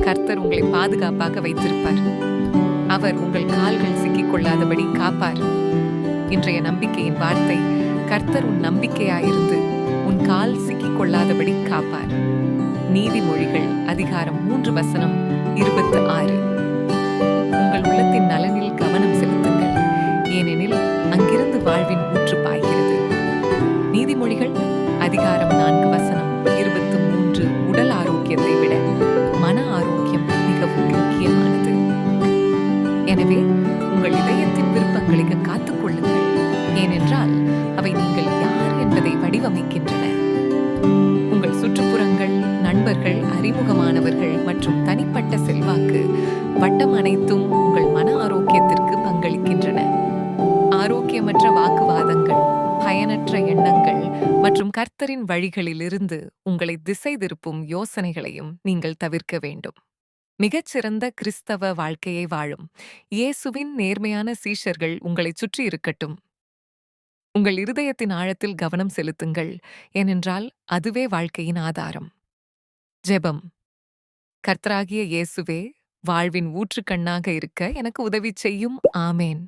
கர்த்தர் உங்களை பாதுகாப்பாக வைத்திருப்பார். அவர் உங்கள் கால்கள் சிக்கிக் கொள்ளாதபடி காப்பார். இன்றைய நம்பிக்கையின் வார்த்தை: கர்த்தர் உன் நம்பிக்கையாயிருந்து உன் கால் சிக்கிக் கொள்ளாதபடி காப்பார். நீதிமொழிகள் அதிகாரம் 3:26. உங்கள் உள்ளத்தின் நலனில் கவனம் செலுத்துங்கள், ஏனெனில் அங்கிருந்து வாழ்வின் ஊற்று பாய்கிறது. நீதிமொழிகள் அதிகாரம் 4:23. உடல் ஆரோக்கியத்தை விட மன ஆரோக்கியம் மிகவும் முக்கியமானது. எனவே உங்கள் இதயத்தின் விருப்பங்களுக்கு காத்துக் கொள்ளுங்கள், ஏனென்றால் அவை நீங்கள் யார் என்பதை வடிவமைக்கின்றன. உங்கள் சுற்றுப்புறங்கள், நண்பர்கள், அறிமுகமானவர்கள் மற்றும் தனிப்பட்ட செல்வாக்கு வட்டம் அனைத்தும் உங்கள் மன ஆரோக்கியத்திற்கு பங்களிக்கின்றன. ஆரோக்கியமற்ற வாக்குவாதங்கள், பயனற்ற எண்ணங்கள் மற்றும் கர்த்தரின் வழிகளிலிருந்து உங்களை திசை திருப்பும் யோசனைகளையும் நீங்கள் தவிர்க்க வேண்டும். மிகச்சிறந்த கிறிஸ்தவ வாழ்க்கையை வாழும் இயேசுவின் நேர்மையான சீஷர்கள் உங்களைச் சுற்றி இருக்கட்டும். உங்கள் இருதயத்தின் ஆழத்தில் கவனம் செலுத்துங்கள், ஏனென்றால் அதுவே வாழ்க்கையின் ஆதாரம். ஜெபம். கர்த்தராகிய இயேசுவே, வாழ்வின் ஊற்றுக்கண்ணாக இருக்க எனக்கு உதவி செய்யும். ஆமேன்.